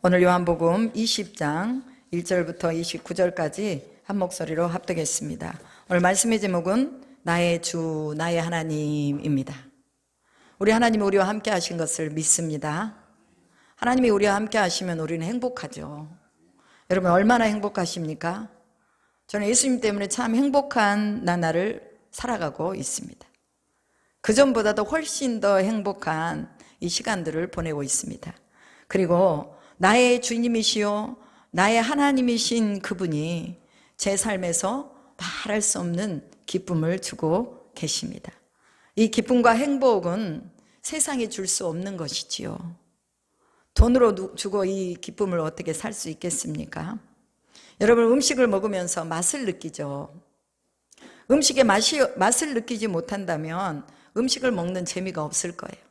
오늘 요한복음 20장 1절부터 29절까지 한 목소리로 합독했습니다. 오늘 말씀의 제목은 나의 주, 나의 하나님입니다. 우리 하나님이 우리와 함께 하신 것을 믿습니다. 하나님이 우리와 함께 하시면 우리는 행복하죠. 여러분 얼마나 행복하십니까? 저는 예수님 때문에 참 행복한 나날을 살아가고 있습니다. 그전보다도 훨씬 더 행복한 이 시간들을 보내고 있습니다. 그리고 나의 주님이시요 나의 하나님이신 그분이 제 삶에서 말할 수 없는 기쁨을 주고 계십니다. 이 기쁨과 행복은 세상이 줄 수 없는 것이지요. 돈으로 주고 이 기쁨을 어떻게 살 수 있겠습니까? 여러분 음식을 먹으면서 맛을 느끼죠. 음식의 맛을 느끼지 못한다면 음식을 먹는 재미가 없을 거예요.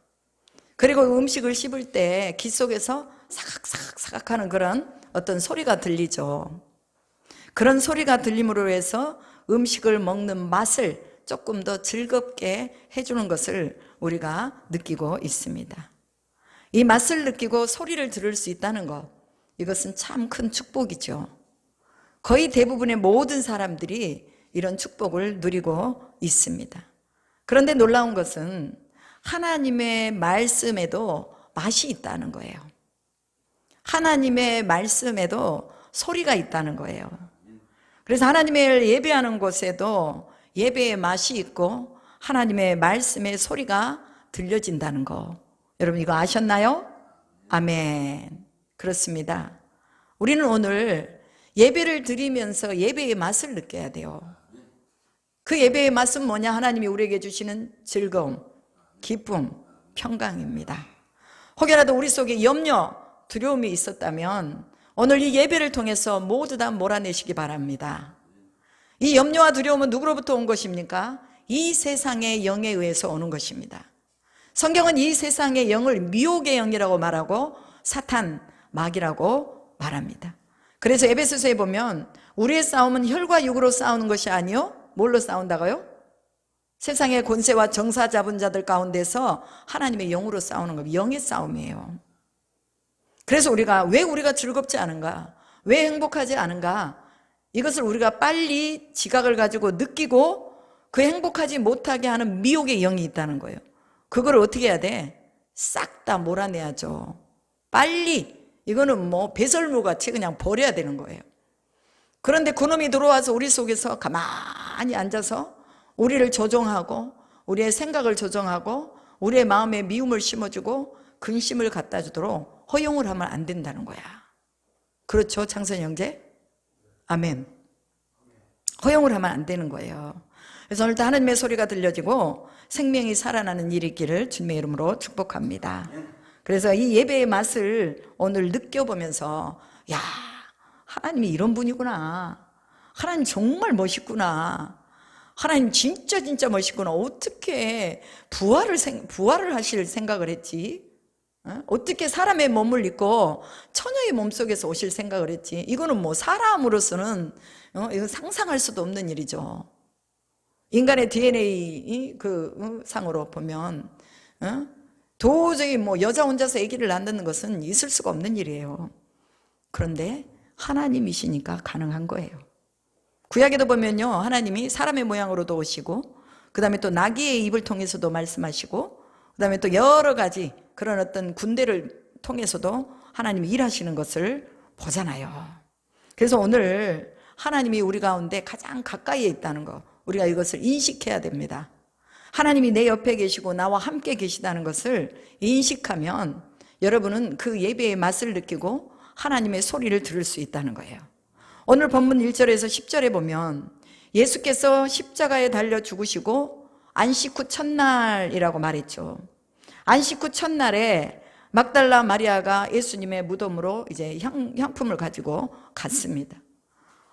그리고 음식을 씹을 때 귀 속에서 사각사각 하는 그런 어떤 소리가 들리죠. 그런 소리가 들림으로 해서 음식을 먹는 맛을 조금 더 즐겁게 해주는 것을 우리가 느끼고 있습니다. 이 맛을 느끼고 소리를 들을 수 있다는 것, 이것은 참 큰 축복이죠. 거의 대부분의 모든 사람들이 이런 축복을 누리고 있습니다. 그런데 놀라운 것은 하나님의 말씀에도 맛이 있다는 거예요. 하나님의 말씀에도 소리가 있다는 거예요. 그래서 하나님을 예배하는 곳에도 예배의 맛이 있고 하나님의 말씀의 소리가 들려진다는 거, 여러분 이거 아셨나요? 아멘. 그렇습니다. 우리는 오늘 예배를 드리면서 예배의 맛을 느껴야 돼요. 그 예배의 맛은 뭐냐? 하나님이 우리에게 주시는 즐거움, 기쁨, 평강입니다. 혹여라도 우리 속에 염려, 두려움이 있었다면 오늘 이 예배를 통해서 모두 다 몰아내시기 바랍니다. 이 염려와 두려움은 누구로부터 온 것입니까? 이 세상의 영에 의해서 오는 것입니다. 성경은 이 세상의 영을 미혹의 영이라고 말하고 사탄, 마귀라고 말합니다. 그래서 에베소서에 보면 우리의 싸움은 혈과 육으로 싸우는 것이 아니요 뭘로 싸운다고요? 세상의 권세와 정사 잡은 자들 가운데서 하나님의 영으로 싸우는 겁니다. 영의 싸움이에요. 그래서 왜 우리가 즐겁지 않은가? 왜 행복하지 않은가? 이것을 우리가 빨리 지각을 가지고 느끼고 그 행복하지 못하게 하는 미혹의 영이 있다는 거예요. 그걸 어떻게 해야 돼? 싹 다 몰아내야죠. 빨리. 이거는 뭐 배설물같이 그냥 버려야 되는 거예요. 그런데 그놈이 들어와서 우리 속에서 가만히 앉아서 우리를 조종하고 우리의 생각을 조종하고 우리의 마음에 미움을 심어주고 근심을 갖다 주도록 허용을 하면 안 된다는 거야. 그렇죠, 창선 형제? 아멘. 허용을 하면 안 되는 거예요. 그래서 오늘도 하나님의 소리가 들려지고 생명이 살아나는 일이 있기를 주님의 이름으로 축복합니다. 그래서 이 예배의 맛을 오늘 느껴보면서 야, 하나님이 이런 분이구나. 하나님 정말 멋있구나. 하나님 진짜 멋있구나. 어떻게 부활을 하실 생각을 했지? 어떻게 사람의 몸을 입고 처녀의 몸속에서 오실 생각을 했지? 이거는 뭐 사람으로서는 이거 상상할 수도 없는 일이죠. 인간의 DNA 상으로 보면 도저히 뭐 여자 혼자서 아기를 낳는 것은 있을 수가 없는 일이에요. 그런데 하나님이시니까 가능한 거예요. 구약에도 보면요, 하나님이 사람의 모양으로도 오시고 그 다음에 또 나귀의 입을 통해서도 말씀하시고 그 다음에 또 여러 가지 그런 어떤 군대를 통해서도 하나님이 일하시는 것을 보잖아요. 그래서 오늘 하나님이 우리 가운데 가장 가까이에 있다는 거, 우리가 이것을 인식해야 됩니다. 하나님이 내 옆에 계시고 나와 함께 계시다는 것을 인식하면 여러분은 그 예배의 맛을 느끼고 하나님의 소리를 들을 수 있다는 거예요. 오늘 본문 1절에서 10절에 보면 예수께서 십자가에 달려 죽으시고 안식 후 첫날이라고 말했죠. 안식 후 첫날에 막달라 마리아가 예수님의 무덤으로 이제 향품을 가지고 갔습니다.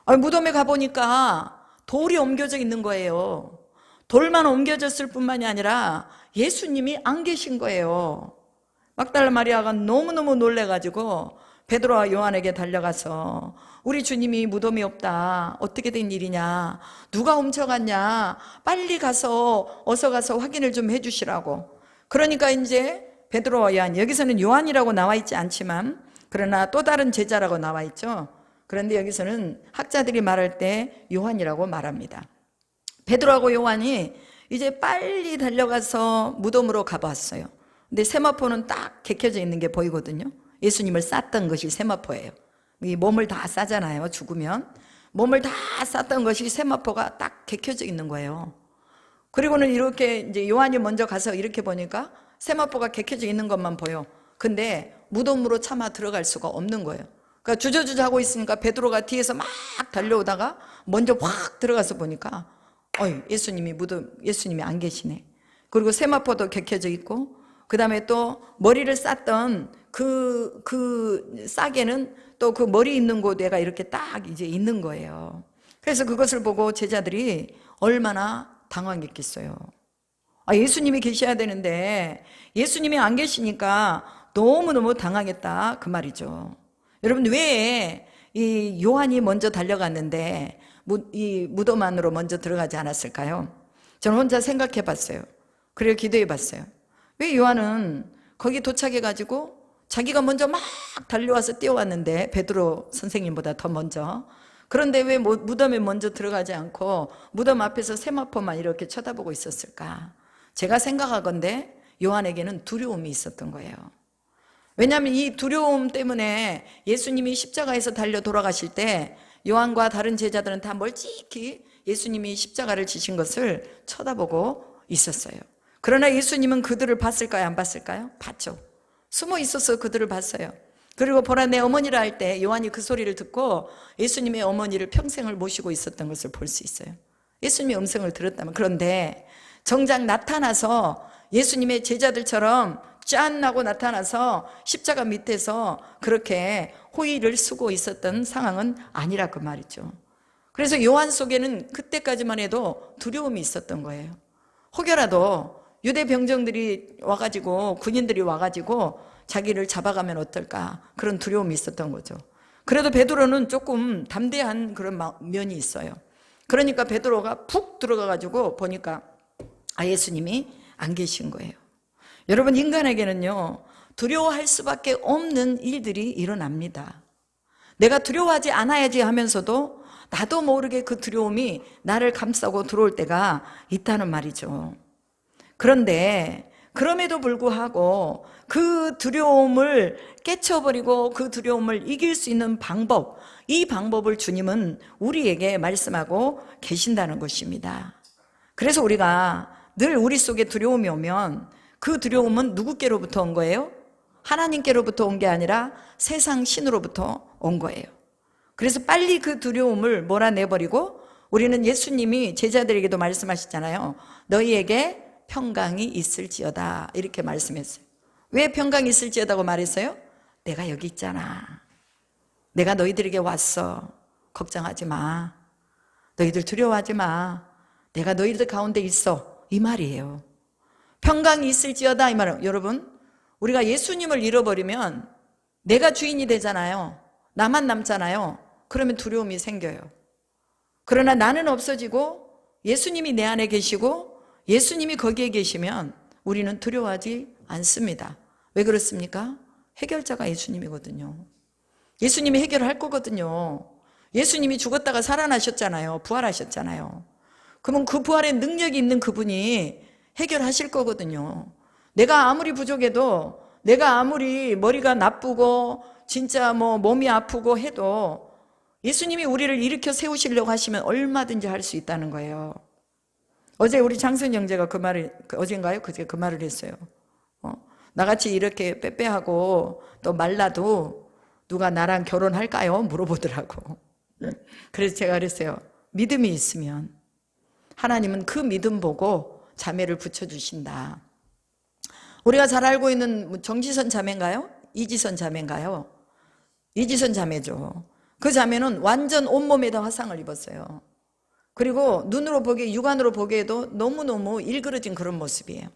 무덤에 가보니까 돌이 옮겨져 있는 거예요. 돌만 옮겨졌을 뿐만이 아니라 예수님이 안 계신 거예요. 막달라 마리아가 너무너무 놀래가지고 베드로와 요한에게 달려가서 우리 주님이 무덤이 없다. 어떻게 된 일이냐? 누가 훔쳐갔냐? 빨리 어서 가서 확인을 좀 해주시라고. 그러니까 이제 베드로와 요한, 여기서는 요한이라고 나와 있지 않지만 그러나 또 다른 제자라고 나와 있죠. 그런데 여기서는 학자들이 말할 때 요한이라고 말합니다. 베드로하고 요한이 이제 빨리 달려가서 무덤으로 가봤어요. 근데 세마포는 딱 개켜져 있는 게 보이거든요. 예수님을 쌌던 것이 세마포예요. 이 몸을 다 싸잖아요. 죽으면 몸을 다 쌌던 것이 세마포가 딱 개켜져 있는 거예요. 그리고는 이렇게 이제 요한이 먼저 가서 이렇게 보니까 세마포가 개켜져 있는 것만 보여. 근데 무덤으로 차마 들어갈 수가 없는 거예요. 그러니까 주저주저 하고 있으니까 베드로가 뒤에서 막 달려오다가 먼저 확 들어가서 보니까 예수님이 안 계시네. 그리고 세마포도 격혀져 있고, 그 다음에 또 머리를 쌌던 그 싸개는 또 그 머리 있는 곳에가 이렇게 딱 이제 있는 거예요. 그래서 그것을 보고 제자들이 얼마나 당황했겠어요. 예수님이 계셔야 되는데 예수님이 안 계시니까 너무너무 당황했다, 그 말이죠. 여러분, 왜 이 요한이 먼저 달려갔는데 이 무덤 안으로 먼저 들어가지 않았을까요? 저는 혼자 생각해 봤어요. 그리고 기도해 봤어요. 왜 요한은 거기 도착해가지고 자기가 먼저 막 달려와서 뛰어왔는데, 베드로 선생님보다 더 먼저. 그런데 왜 무덤에 먼저 들어가지 않고 무덤 앞에서 세마포만 이렇게 쳐다보고 있었을까? 제가 생각하건대 요한에게는 두려움이 있었던 거예요. 왜냐하면 이 두려움 때문에 예수님이 십자가에서 달려 돌아가실 때 요한과 다른 제자들은 다 멀찍이 예수님이 십자가를 지신 것을 쳐다보고 있었어요. 그러나 예수님은 그들을 봤을까요? 안 봤을까요? 봤죠. 숨어 있어서 그들을 봤어요. 그리고 보라 내 어머니라 할 때 요한이 그 소리를 듣고 예수님의 어머니를 평생을 모시고 있었던 것을 볼 수 있어요. 예수님의 음성을 들었다면. 그런데 정작 나타나서 예수님의 제자들처럼 짠 하고 나타나서 십자가 밑에서 그렇게 호의를 쓰고 있었던 상황은 아니라 그 말이죠. 그래서 요한 속에는 그때까지만 해도 두려움이 있었던 거예요. 혹여라도 유대 병정들이 와가지고, 군인들이 와가지고 자기를 잡아가면 어떨까, 그런 두려움이 있었던 거죠. 그래도 베드로는 조금 담대한 그런 면이 있어요. 그러니까 베드로가 푹 들어가가지고 보니까 예수님이 안 계신 거예요. 여러분, 인간에게는요 두려워할 수밖에 없는 일들이 일어납니다. 내가 두려워하지 않아야지 하면서도 나도 모르게 그 두려움이 나를 감싸고 들어올 때가 있다는 말이죠. 그런데 그럼에도 불구하고 그 두려움을 깨쳐버리고 그 두려움을 이길 수 있는 방법, 이 방법을 주님은 우리에게 말씀하고 계신다는 것입니다. 그래서 우리가 늘 우리 속에 두려움이 오면 그 두려움은 누구께로부터 온 거예요? 하나님께로부터 온 게 아니라 세상 신으로부터 온 거예요. 그래서 빨리 그 두려움을 몰아내버리고, 우리는 예수님이 제자들에게도 말씀하시잖아요. 너희에게 평강이 있을지어다, 이렇게 말씀했어요. 왜 평강이 있을지어다고 말했어요? 내가 여기 있잖아. 내가 너희들에게 왔어. 걱정하지 마. 너희들 두려워하지 마. 내가 너희들 가운데 있어. 이 말이에요. 평강이 있을지어다, 이 말은, 여러분, 우리가 예수님을 잃어버리면 내가 주인이 되잖아요. 나만 남잖아요. 그러면 두려움이 생겨요. 그러나 나는 없어지고 예수님이 내 안에 계시고 예수님이 거기에 계시면 우리는 두려워하지 않습니다. 왜 그렇습니까? 해결자가 예수님이거든요. 예수님이 해결할 거거든요. 예수님이 죽었다가 살아나셨잖아요. 부활하셨잖아요. 그러면 그 부활의 능력이 있는 그분이 해결하실 거거든요. 내가 아무리 부족해도, 내가 아무리 머리가 나쁘고 진짜 몸이 아프고 해도 예수님이 우리를 일으켜 세우시려고 하시면 얼마든지 할 수 있다는 거예요. 어제 우리 장선 형제가 그 말을, 어젠가요? 그제 그 말을 했어요. 나같이 이렇게 빼빼하고 또 말라도 누가 나랑 결혼할까요? 물어보더라고. 그래서 제가 그랬어요. 믿음이 있으면 하나님은 그 믿음 보고 자매를 붙여주신다. 우리가 잘 알고 있는 정지선 자매인가요? 이지선 자매인가요? 이지선 자매죠. 그 자매는 완전 온몸에다 화상을 입었어요. 그리고 눈으로 보기에, 육안으로 보기에도 너무너무 일그러진 그런 모습이에요.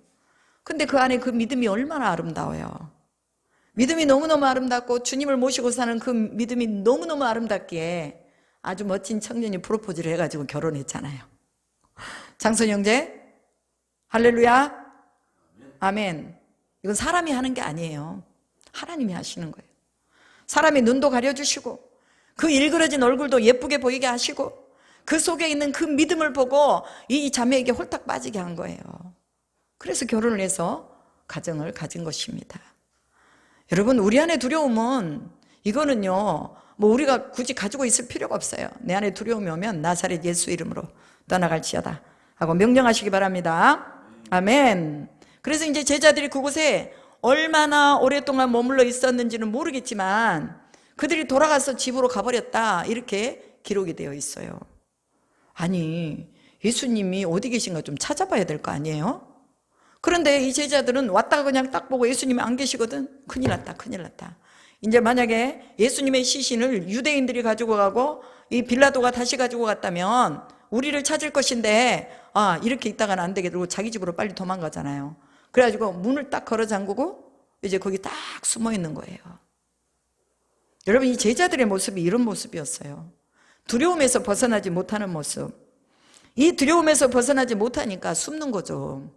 근데 그 안에 그 믿음이 얼마나 아름다워요. 믿음이 너무너무 아름답고 주님을 모시고 사는 그 믿음이 너무너무 아름답기에 아주 멋진 청년이 프로포즈를 해가지고 결혼했잖아요. 장선 형제, 할렐루야, 아멘. 이건 사람이 하는 게 아니에요. 하나님이 하시는 거예요. 사람의 눈도 가려주시고 그 일그러진 얼굴도 예쁘게 보이게 하시고 그 속에 있는 그 믿음을 보고 이 자매에게 홀딱 빠지게 한 거예요. 그래서 결혼을 해서 가정을 가진 것입니다. 여러분, 우리 안에 두려움은 이거는요, 뭐 우리가 굳이 가지고 있을 필요가 없어요. 내 안에 두려움이 오면 나사렛 예수 이름으로 떠나갈지어다 하고 명령하시기 바랍니다. 아멘. 그래서 이제 제자들이 그곳에 얼마나 오랫동안 머물러 있었는지는 모르겠지만 그들이 돌아가서 집으로 가버렸다, 이렇게 기록이 되어 있어요. 아니, 예수님이 어디 계신가 좀 찾아봐야 될 거 아니에요? 그런데 이 제자들은 왔다가 그냥 딱 보고 예수님이 안 계시거든. 큰일 났다, 큰일 났다. 이제 만약에 예수님의 시신을 유대인들이 가지고 가고 이 빌라도가 다시 가지고 갔다면 우리를 찾을 것인데, 아, 이렇게 있다가는 안 되겠다. 그리고 자기 집으로 빨리 도망가잖아요. 그래가지고 문을 딱 걸어 잠그고 이제 거기 딱 숨어 있는 거예요. 여러분, 이 제자들의 모습이 이런 모습이었어요. 두려움에서 벗어나지 못하는 모습. 이 두려움에서 벗어나지 못하니까 숨는 거죠.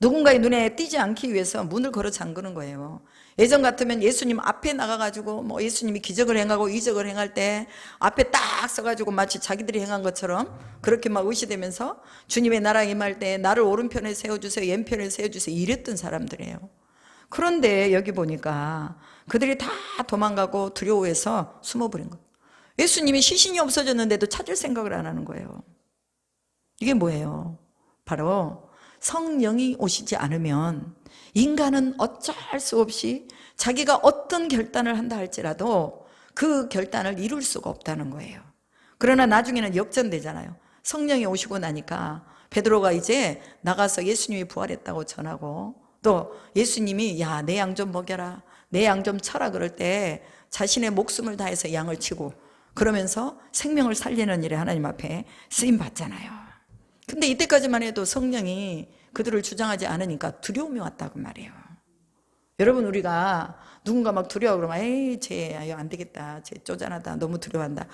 누군가의 눈에 띄지 않기 위해서 문을 걸어 잠그는 거예요. 예전 같으면 예수님 앞에 나가가지고 뭐 예수님이 기적을 행하고 이적을 행할 때 앞에 딱 서가지고 마치 자기들이 행한 것처럼 그렇게 막 의시되면서 주님의 나라 임할 때 나를 오른편에 세워주세요, 왼편에 세워주세요, 이랬던 사람들이에요. 그런데 여기 보니까 그들이 다 도망가고 두려워해서 숨어버린 거예요. 예수님이 시신이 없어졌는데도 찾을 생각을 안 하는 거예요. 이게 뭐예요? 바로 성령이 오시지 않으면 인간은 어쩔 수 없이 자기가 어떤 결단을 한다 할지라도 그 결단을 이룰 수가 없다는 거예요. 그러나 나중에는 역전되잖아요. 성령이 오시고 나니까 베드로가 이제 나가서 예수님이 부활했다고 전하고, 또 예수님이 야, 내 양 좀 먹여라, 내 양 좀 쳐라 그럴 때 자신의 목숨을 다해서 양을 치고 그러면서 생명을 살리는 일에 하나님 앞에 쓰임 받잖아요. 근데 이때까지만 해도 성령이 그들을 주장하지 않으니까 두려움이 왔다고 말이에요. 여러분, 우리가 누군가 막 두려워 그러면 에이, 쟤 안 되겠다, 쟤 쪼잔하다, 너무 두려워한다.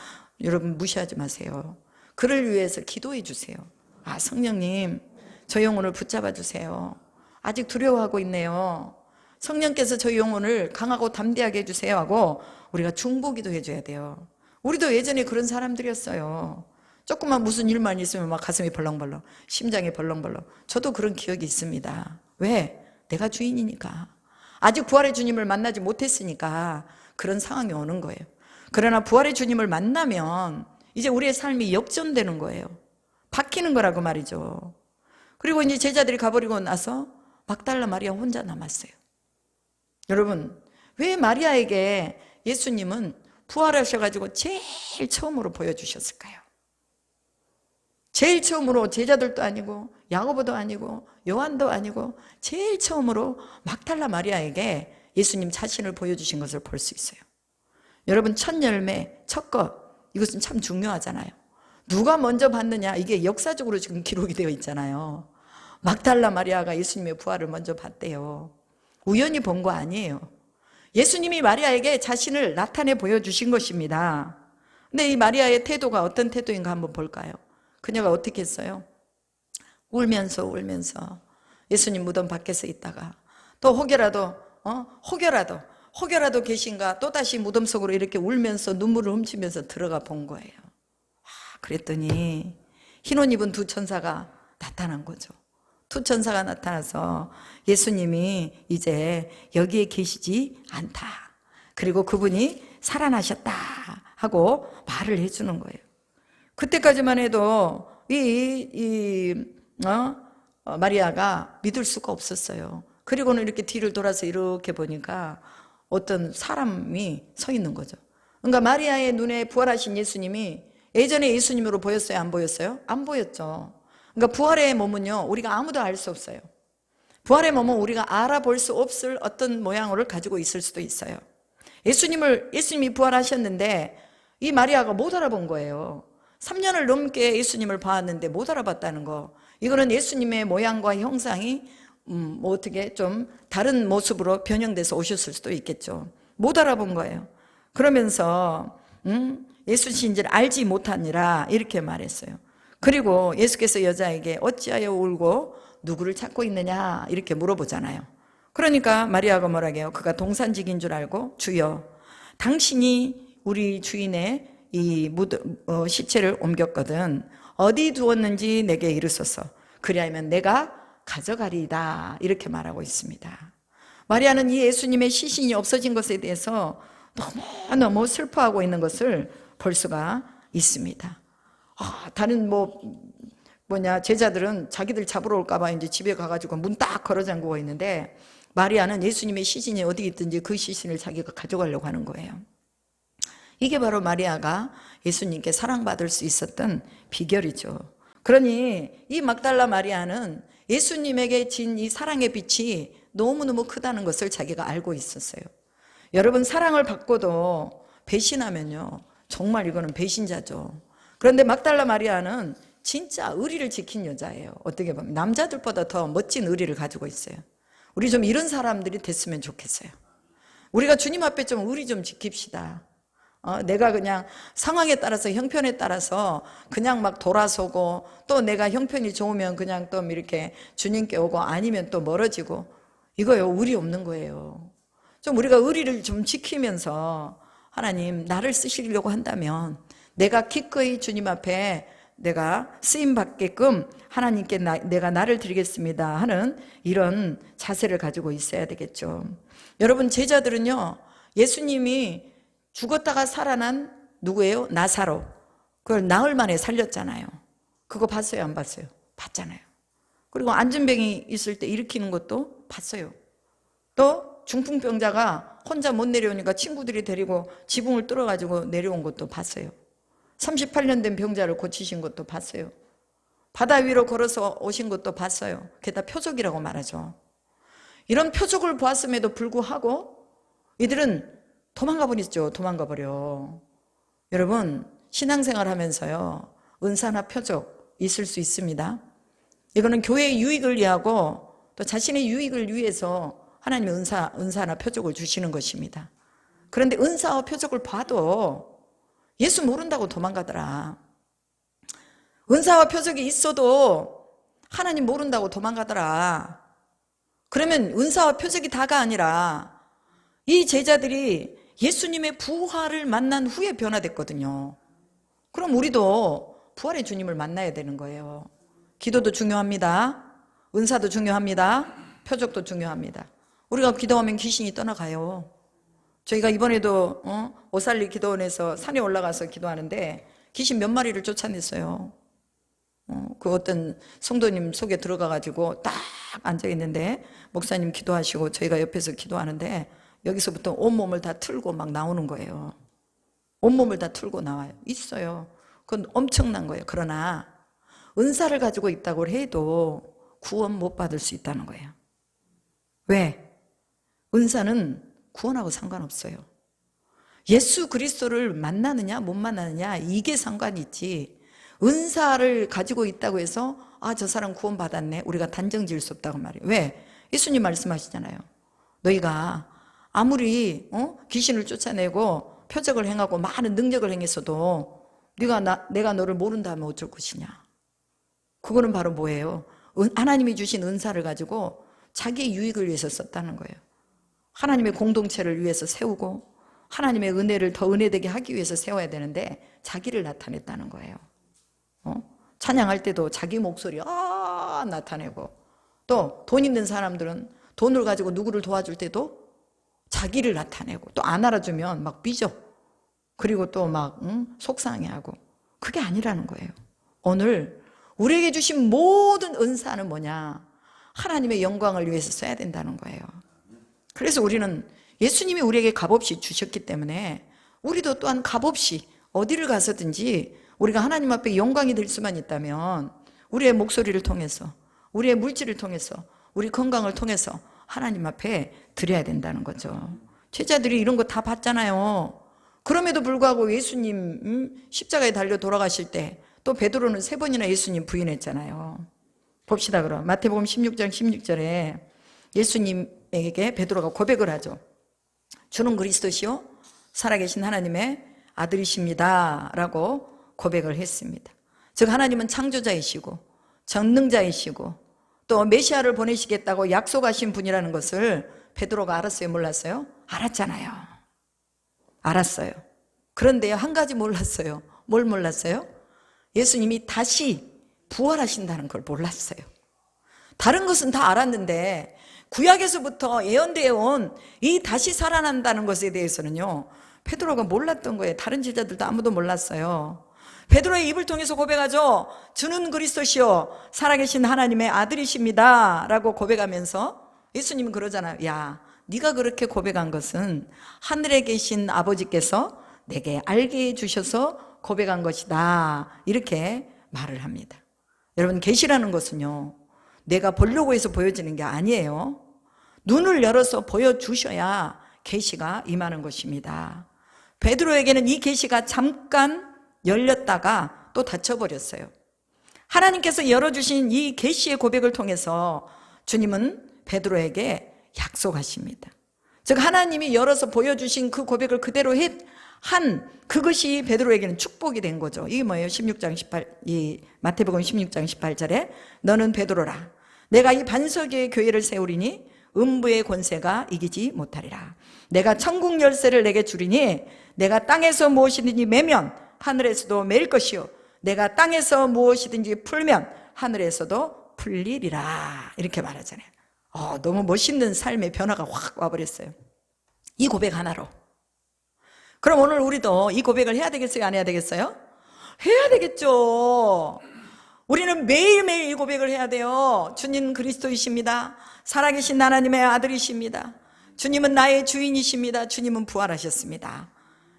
여러분, 무시하지 마세요. 그를 위해서 기도해 주세요. 아, 성령님, 저 영혼을 붙잡아 주세요. 아직 두려워하고 있네요. 성령께서 저 영혼을 강하고 담대하게 해주세요 하고 우리가 중보기도 해줘야 돼요. 우리도 예전에 그런 사람들이었어요. 조금만 무슨 일만 있으면 막 가슴이 벌렁벌렁, 심장이 벌렁벌렁. 저도 그런 기억이 있습니다. 왜? 내가 주인이니까. 아직 부활의 주님을 만나지 못했으니까 그런 상황이 오는 거예요. 그러나 부활의 주님을 만나면 이제 우리의 삶이 역전되는 거예요. 바뀌는 거라고 말이죠. 그리고 이제 제자들이 가버리고 나서 막달라 마리아 혼자 남았어요. 여러분, 왜 마리아에게 예수님은 부활하셔가지고 제일 처음으로 보여주셨을까요? 제일 처음으로 제자들도 아니고 야고보도 아니고 요한도 아니고 제일 처음으로 막달라 마리아에게 예수님 자신을 보여주신 것을 볼 수 있어요. 여러분, 첫 열매, 첫 것, 이것은 참 중요하잖아요. 누가 먼저 봤느냐, 이게 역사적으로 지금 기록이 되어 있잖아요. 막달라 마리아가 예수님의 부활을 먼저 봤대요. 우연히 본 거 아니에요. 예수님이 마리아에게 자신을 나타내 보여주신 것입니다. 근데 이 마리아의 태도가 어떤 태도인가 한번 볼까요? 그녀가 어떻게 했어요? 울면서 예수님 무덤 밖에서 있다가 또 혹여라도 계신가, 또다시 무덤 속으로 이렇게 울면서 눈물을 훔치면서 들어가 본 거예요. 그랬더니 흰 옷 입은 두 천사가 나타난 거죠. 두 천사가 나타나서 예수님이 이제 여기에 계시지 않다, 그리고 그분이 살아나셨다 하고 말을 해주는 거예요. 그때까지만 해도 마리아가 믿을 수가 없었어요. 그리고는 이렇게 뒤를 돌아서 이렇게 보니까 어떤 사람이 서 있는 거죠. 그러니까 마리아의 눈에 부활하신 예수님이 예전에 예수님으로 보였어요? 안 보였어요? 안 보였죠. 그러니까 부활의 몸은요, 우리가 아무도 알 수 없어요. 부활의 몸은 우리가 알아볼 수 없을 어떤 모양을 가지고 있을 수도 있어요. 예수님이 부활하셨는데 이 마리아가 못 알아본 거예요. 3년을 넘게 예수님을 봐왔는데 못 알아봤다는 거. 이거는 예수님의 모양과 형상이 어떻게 좀 다른 모습으로 변형돼서 오셨을 수도 있겠죠. 못 알아본 거예요. 그러면서 예수신지를 알지 못하니라 이렇게 말했어요. 그리고 예수께서 여자에게 어찌하여 울고 누구를 찾고 있느냐 이렇게 물어보잖아요. 그러니까 마리아가 뭐라고 해요? 그가 동산직인 줄 알고 주여 당신이 우리 주인의 이 시체를 옮겼거든. 어디 두었는지 내게 이르소서. 그리하면 내가 가져가리이다. 이렇게 말하고 있습니다. 마리아는 이 예수님의 시신이 없어진 것에 대해서 너무너무 슬퍼하고 있는 것을 볼 수가 있습니다. 다른 제자들은 자기들 잡으러 올까봐 이제 집에 가가지고 문 딱 걸어 잠그고 있는데, 마리아는 예수님의 시신이 어디 있든지 그 시신을 자기가 가져가려고 하는 거예요. 이게 바로 마리아가 예수님께 사랑받을 수 있었던 비결이죠. 그러니 이 막달라 마리아는 예수님에게 진 이 사랑의 빛이 너무너무 크다는 것을 자기가 알고 있었어요. 여러분, 사랑을 받고도 배신하면요, 정말 이거는 배신자죠. 그런데 막달라 마리아는 진짜 의리를 지킨 여자예요. 어떻게 보면 남자들보다 더 멋진 의리를 가지고 있어요. 우리 좀 이런 사람들이 됐으면 좋겠어요. 우리가 주님 앞에 좀 의리 좀 지킵시다. 내가 그냥 상황에 따라서, 형편에 따라서 그냥 막 돌아서고, 또 내가 형편이 좋으면 그냥 또 이렇게 주님께 오고, 아니면 또 멀어지고, 이거요, 의리 없는 거예요. 좀 우리가 의리를 좀 지키면서, 하나님 나를 쓰시려고 한다면 내가 기꺼이 주님 앞에 내가 쓰임 받게끔 하나님께 내가 나를 드리겠습니다 하는 이런 자세를 가지고 있어야 되겠죠. 여러분, 제자들은요, 예수님이 죽었다가 살아난 누구예요? 나사로. 그걸 나흘 만에 살렸잖아요. 그거 봤어요, 안 봤어요? 봤잖아요. 그리고 안진병이 있을 때 일으키는 것도 봤어요. 또 중풍병자가 혼자 못 내려오니까 친구들이 데리고 지붕을 뚫어가지고 내려온 것도 봤어요. 38년 된 병자를 고치신 것도 봤어요. 바다 위로 걸어서 오신 것도 봤어요. 그게 다 표적이라고 말하죠. 이런 표적을 보았음에도 불구하고 이들은 도망가 버리죠. 도망가 버려. 여러분, 신앙생활 하면서요, 은사나 표적 있을 수 있습니다. 이거는 교회의 유익을 위하고 또 자신의 유익을 위해서 하나님의 은사나 표적을 주시는 것입니다. 그런데 은사와 표적을 봐도 예수 모른다고 도망가더라. 은사와 표적이 있어도 하나님 모른다고 도망가더라. 그러면 은사와 표적이 다가 아니라 이 제자들이 예수님의 부활을 만난 후에 변화됐거든요. 그럼 우리도 부활의 주님을 만나야 되는 거예요. 기도도 중요합니다. 은사도 중요합니다. 표적도 중요합니다. 우리가 기도하면 귀신이 떠나가요. 저희가 이번에도 오살리 기도원에서 산에 올라가서 기도하는데 귀신 몇 마리를 쫓아냈어요. 그 어떤 성도님 속에 들어가가지고 딱 앉아있는데 목사님 기도하시고 저희가 옆에서 기도하는데 여기서부터 온몸을 다 틀고 막 나오는 거예요. 온몸을 다 틀고 나와요. 있어요. 그건 엄청난 거예요. 그러나 은사를 가지고 있다고 해도 구원 못 받을 수 있다는 거예요. 왜? 은사는 구원하고 상관없어요. 예수 그리스도를 만나느냐 못 만나느냐 이게 상관이 있지, 은사를 가지고 있다고 해서 저 사람 구원 받았네 우리가 단정 지을 수 없다고 말이에요. 왜? 예수님 말씀하시잖아요. 너희가 아무리 귀신을 쫓아내고 표적을 행하고 많은 능력을 행했어도 내가 너를 모른다 하면 어쩔 것이냐. 그거는 바로 뭐예요? 하나님이 주신 은사를 가지고 자기의 유익을 위해서 썼다는 거예요. 하나님의 공동체를 위해서 세우고 하나님의 은혜를 더 은혜되게 하기 위해서 세워야 되는데 자기를 나타냈다는 거예요. 찬양할 때도 자기 목소리 나타내고, 또 돈 있는 사람들은 돈을 가지고 누구를 도와줄 때도 자기를 나타내고, 또 안 알아주면 막 삐져. 그리고 또 막 속상해하고. 그게 아니라는 거예요. 오늘 우리에게 주신 모든 은사는 뭐냐? 하나님의 영광을 위해서 써야 된다는 거예요. 그래서 우리는 예수님이 우리에게 값없이 주셨기 때문에 우리도 또한 값없이 어디를 가서든지 우리가 하나님 앞에 영광이 될 수만 있다면 우리의 목소리를 통해서, 우리의 물질을 통해서, 우리 건강을 통해서 하나님 앞에 드려야 된다는 거죠. 제자들이 이런 거 다 봤잖아요. 그럼에도 불구하고 예수님 십자가에 달려 돌아가실 때 또 베드로는 3번이나 예수님 부인했잖아요. 봅시다. 그럼 마태복음 16장 16절에 예수님에게 베드로가 고백을 하죠. 주는 그리스도시요 살아계신 하나님의 아들이십니다 라고 고백을 했습니다. 즉 하나님은 창조자이시고 전능자이시고 또 메시아를 보내시겠다고 약속하신 분이라는 것을 베드로가 알았어요, 몰랐어요? 알았잖아요. 알았어요. 그런데요, 한 가지 몰랐어요. 뭘 몰랐어요? 예수님이 다시 부활하신다는 걸 몰랐어요. 다른 것은 다 알았는데 구약에서부터 예언되어 온 이 다시 살아난다는 것에 대해서는요, 베드로가 몰랐던 거예요. 다른 제자들도 아무도 몰랐어요. 베드로의 입을 통해서 고백하죠. 주는 그리스도시요 살아계신 하나님의 아들이십니다 라고 고백하면서 예수님은 그러잖아요. 야, 네가 그렇게 고백한 것은 하늘에 계신 아버지께서 내게 알게 해주셔서 고백한 것이다, 이렇게 말을 합니다. 여러분, 계시라는 것은요, 내가 보려고 해서 보여지는 게 아니에요. 눈을 열어서 보여주셔야 계시가 임하는 것입니다. 베드로에게는 이 계시가 잠깐 열렸다가 또 닫혀버렸어요. 하나님께서 열어주신 이 계시의 고백을 통해서 주님은 베드로에게 약속하십니다. 즉, 하나님이 열어서 보여주신 그 고백을 그대로 한 그것이 베드로에게는 축복이 된 거죠. 이게 뭐예요? 16장 18, 이 마태복음 16장 18절에 너는 베드로라. 내가 이 반석 위에 교회를 세우리니 음부의 권세가 이기지 못하리라. 내가 천국 열쇠를 내게 주리니 내가 땅에서 무엇이든지 매면 하늘에서도 매일 것이요 내가 땅에서 무엇이든지 풀면 하늘에서도 풀리리라. 이렇게 말하잖아요. 너무 멋있는 삶의 변화가 확 와버렸어요. 이 고백 하나로. 그럼 오늘 우리도 이 고백을 해야 되겠어요? 안 해야 되겠어요? 해야 되겠죠. 우리는 매일매일 이 고백을 해야 돼요. 주님 그리스도이십니다. 살아계신 하나님의 아들이십니다. 주님은 나의 주인이십니다. 주님은 부활하셨습니다.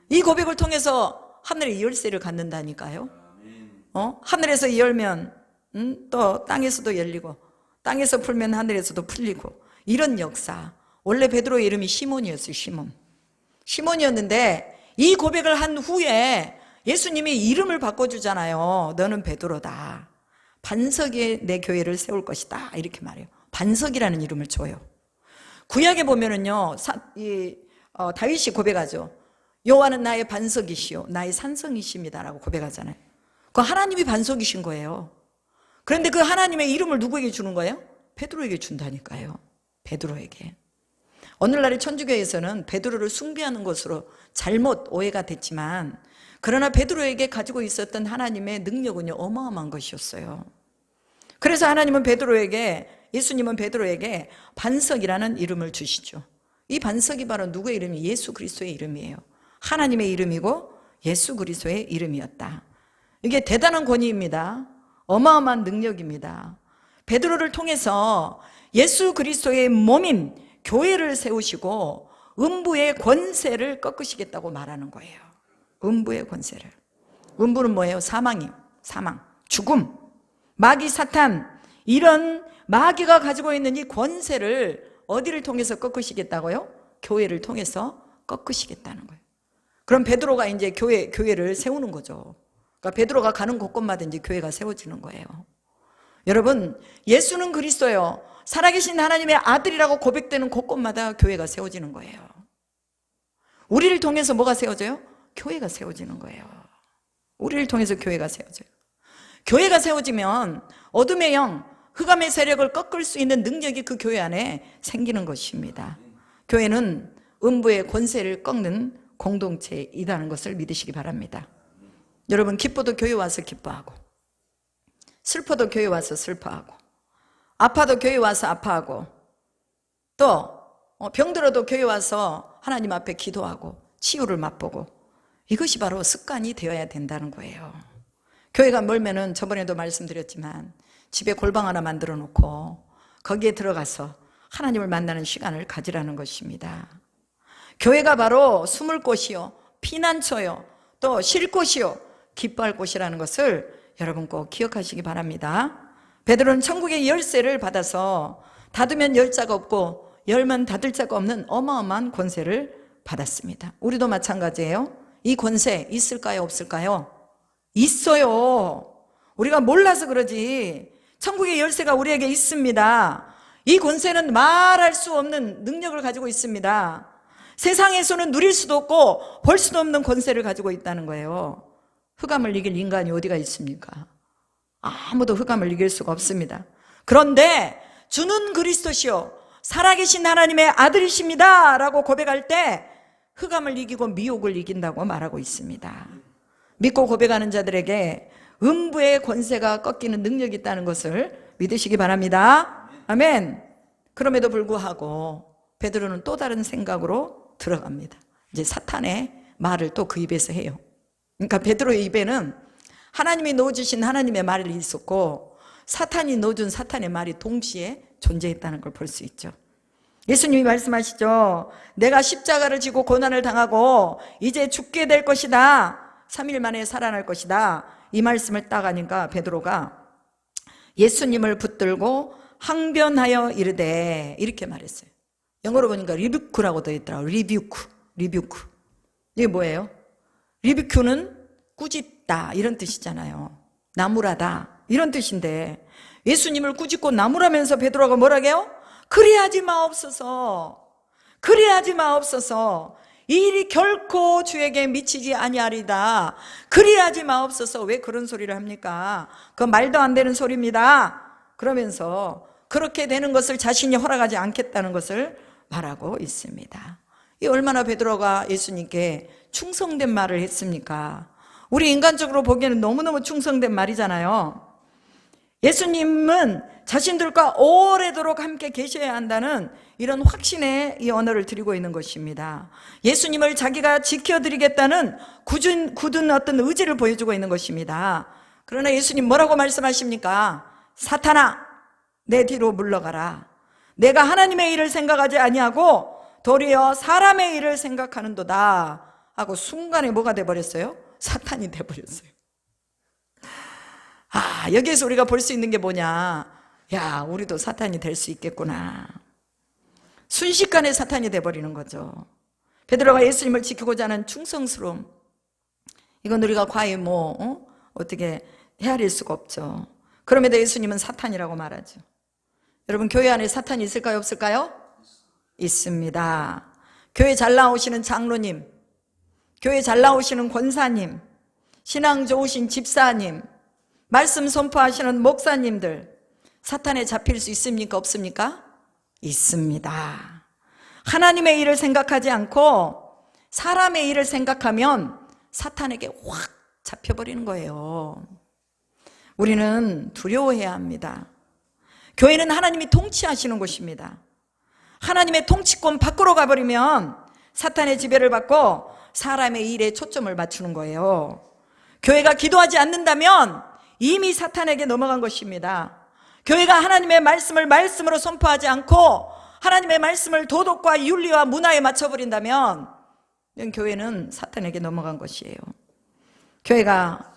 이 고백을 통해서 하늘의 열쇠를 갖는다니까요. 하늘에서 열면 또 땅에서도 열리고 땅에서 풀면 하늘에서도 풀리고, 이런 역사. 원래 베드로의 이름이 시몬이었어요. 시몬이었는데 이 고백을 한 후에 예수님이 이름을 바꿔주잖아요. 너는 베드로다. 반석 위에 내 교회를 세울 것이다, 이렇게 말해요. 반석이라는 이름을 줘요. 구약에 보면은요, 다윗이 고백하죠. 여호와는 나의 반석이시요 나의 산성이십니다라고 고백하잖아요. 그 하나님이 반석이신 거예요. 그런데 그 하나님의 이름을 누구에게 주는 거예요? 베드로에게 준다니까요. 베드로에게. 오늘날의 천주교에서는 베드로를 숭배하는 것으로 잘못 오해가 됐지만, 그러나 베드로에게 가지고 있었던 하나님의 능력은요, 어마어마한 것이었어요. 그래서 하나님은 예수님은 베드로에게 반석이라는 이름을 주시죠. 이 반석이 바로 누구의 이름이에요? 예수 그리스도의 이름이에요. 하나님의 이름이고 예수 그리스도의 이름이었다. 이게 대단한 권위입니다. 어마어마한 능력입니다. 베드로를 통해서 예수 그리스도의 몸인 교회를 세우시고 음부의 권세를 꺾으시겠다고 말하는 거예요. 음부의 권세를. 음부는 뭐예요? 사망이요. 사망, 죽음, 마귀, 사탄, 이런 마귀가 가지고 있는 이 권세를 어디를 통해서 꺾으시겠다고요? 교회를 통해서 꺾으시겠다는 거예요. 그럼 베드로가 이제 교회를 세우는 거죠. 그러니까 베드로가 가는 곳곳마다 이제 교회가 세워지는 거예요. 여러분, 예수는 그리스도요, 살아계신 하나님의 아들이라고 고백되는 곳곳마다 교회가 세워지는 거예요. 우리를 통해서 뭐가 세워져요? 교회가 세워지는 거예요. 우리를 통해서 교회가 세워져요. 교회가 세워지면 어둠의 영, 흑암의 세력을 꺾을 수 있는 능력이 그 교회 안에 생기는 것입니다. 교회는 음부의 권세를 꺾는 공동체이라는 것을 믿으시기 바랍니다. 여러분, 기뻐도 교회 와서 기뻐하고, 슬퍼도 교회 와서 슬퍼하고, 아파도 교회 와서 아파하고, 또 병들어도 교회 와서 하나님 앞에 기도하고 치유를 맛보고, 이것이 바로 습관이 되어야 된다는 거예요. 교회가 멀면은 저번에도 말씀드렸지만 집에 골방 하나 만들어 놓고 거기에 들어가서 하나님을 만나는 시간을 가지라는 것입니다. 교회가 바로 숨을 곳이요, 피난처요, 또 쉴 곳이요, 기뻐할 곳이라는 것을 여러분 꼭 기억하시기 바랍니다. 베드로는 천국의 열쇠를 받아서 닫으면 열 자가 없고 열면 닫을 자가 없는 어마어마한 권세를 받았습니다. 우리도 마찬가지예요. 이 권세 있을까요? 없을까요? 있어요. 우리가 몰라서 그러지 천국의 열쇠가 우리에게 있습니다. 이 권세는 말할 수 없는 능력을 가지고 있습니다. 세상에서는 누릴 수도 없고 볼 수도 없는 권세를 가지고 있다는 거예요. 흑암을 이길 인간이 어디가 있습니까? 아무도 흑암을 이길 수가 없습니다. 그런데 주는 그리스도시요 살아계신 하나님의 아들이십니다 라고 고백할 때 흑암을 이기고 미혹을 이긴다고 말하고 있습니다. 믿고 고백하는 자들에게 음부의 권세가 꺾이는 능력이 있다는 것을 믿으시기 바랍니다. 아멘. 그럼에도 불구하고 베드로는 또 다른 생각으로 들어갑니다. 이제 사탄의 말을 또 그 입에서 해요. 그러니까 베드로의 입에는 하나님이 넣어주신 하나님의 말이 있었고 사탄이 넣어준 사탄의 말이 동시에 존재했다는 걸 볼 수 있죠. 예수님이 말씀하시죠. 내가 십자가를 지고 고난을 당하고 이제 죽게 될 것이다. 3일 만에 살아날 것이다. 이 말씀을 딱 하니까 베드로가 예수님을 붙들고 항변하여 이르되 이렇게 말했어요. 영어로 보니까 리뷰크라고 되어 있더라고요. 리뷰크. 이게 뭐예요? 리뷰크는 꾸짖다 이런 뜻이잖아요. 나무라다 이런 뜻인데 예수님을 꾸짖고 나무라면서 베드로가 뭐라고 해요? 그리하지 마옵소서. 이 일이 결코 주에게 미치지 아니하리다. 그리하지 마옵소서. 왜 그런 소리를 합니까? 그건 말도 안 되는 소리입니다. 그러면서 그렇게 되는 것을 자신이 허락하지 않겠다는 것을 말하고 있습니다. 이 얼마나 베드로가 예수님께 충성된 말을 했습니까? 우리 인간적으로 보기에는 너무너무 충성된 말이잖아요. 예수님은 자신들과 오래도록 함께 계셔야 한다는 이런 확신의 이 언어를 드리고 있는 것입니다. 예수님을 자기가 지켜드리겠다는 굳은 어떤 의지를 보여주고 있는 것입니다. 그러나 예수님 뭐라고 말씀하십니까? 사탄아, 내 뒤로 물러가라. 내가 하나님의 일을 생각하지 아니하고 도리어 사람의 일을 생각하는도다 하고 순간에 뭐가 돼버렸어요? 사탄이 돼버렸어요. 여기에서 우리가 볼 수 있는 게 뭐냐? 야, 우리도 사탄이 될 수 있겠구나. 순식간에 사탄이 돼버리는 거죠. 베드로가 예수님을 지키고자 하는 충성스러움, 이건 우리가 과히 어떻게 헤아릴 수가 없죠. 그럼에도 예수님은 사탄이라고 말하죠. 여러분, 교회 안에 사탄이 있을까요, 없을까요? 있습니다. 교회 잘 나오시는 장로님, 교회 잘 나오시는 권사님, 신앙 좋으신 집사님, 말씀 선포하시는 목사님들, 사탄에 잡힐 수 있습니까, 없습니까? 있습니다. 하나님의 일을 생각하지 않고 사람의 일을 생각하면 사탄에게 확 잡혀버리는 거예요. 우리는 두려워해야 합니다. 교회는 하나님이 통치하시는 곳입니다. 하나님의 통치권 밖으로 가버리면 사탄의 지배를 받고 사람의 일에 초점을 맞추는 거예요. 교회가 기도하지 않는다면 이미 사탄에게 넘어간 것입니다. 교회가 하나님의 말씀을 말씀으로 선포하지 않고 하나님의 말씀을 도덕과 윤리와 문화에 맞춰버린다면 교회는 사탄에게 넘어간 것이에요. 교회가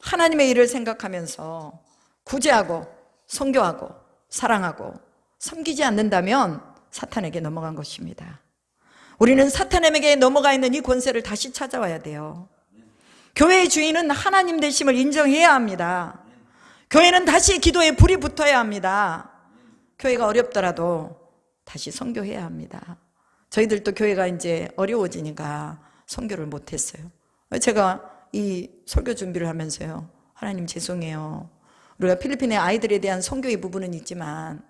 하나님의 일을 생각하면서 구제하고 선교하고 사랑하고 섬기지 않는다면 사탄에게 넘어간 것입니다. 우리는 사탄에게 넘어가 있는 이 권세를 다시 찾아와야 돼요. 교회의 주인은 하나님 되심을 인정해야 합니다. 교회는 다시 기도에 불이 붙어야 합니다. 교회가 어렵더라도 다시 선교해야 합니다. 저희들도 교회가 이제 어려워지니까 선교를 못했어요. 제가 이 설교 준비를 하면서요, 하나님 죄송해요. 우리가 필리핀의 아이들에 대한 선교의 부분은 있지만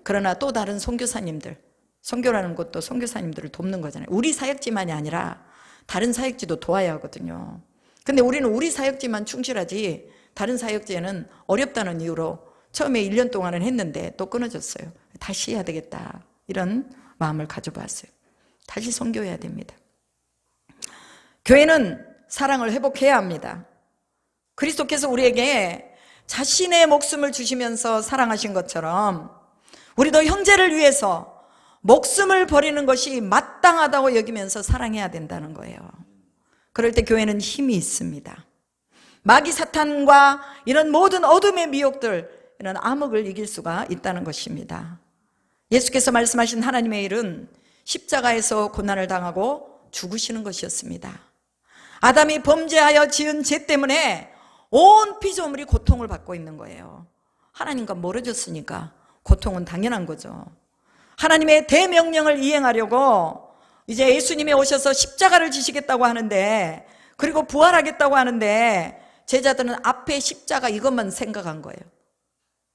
그러나 또 다른 선교사님들, 선교라는 것도 선교사님들을 돕는 거잖아요. 우리 사역지만이 아니라 다른 사역지도 도와야 하거든요. 근데 우리는 우리 사역지만 충실하지 다른 사역지에는 어렵다는 이유로 처음에 1년 동안은 했는데 또 끊어졌어요. 다시 해야 되겠다, 이런 마음을 가져봤어요. 다시 선교해야 됩니다. 교회는 사랑을 회복해야 합니다. 그리스도께서 우리에게 자신의 목숨을 주시면서 사랑하신 것처럼 우리도 형제를 위해서 목숨을 버리는 것이 마땅하다고 여기면서 사랑해야 된다는 거예요. 그럴 때 교회는 힘이 있습니다. 마귀 사탄과 이런 모든 어둠의 미혹들, 이런 암흑을 이길 수가 있다는 것입니다. 예수께서 말씀하신 하나님의 일은 십자가에서 고난을 당하고 죽으시는 것이었습니다. 아담이 범죄하여 지은 죄 때문에 온 피조물이 고통을 받고 있는 거예요. 하나님과 멀어졌으니까 고통은 당연한 거죠. 하나님의 대명령을 이행하려고 이제 예수님이 오셔서 십자가를 지시겠다고 하는데, 그리고 부활하겠다고 하는데 제자들은 앞에 십자가 이것만 생각한 거예요.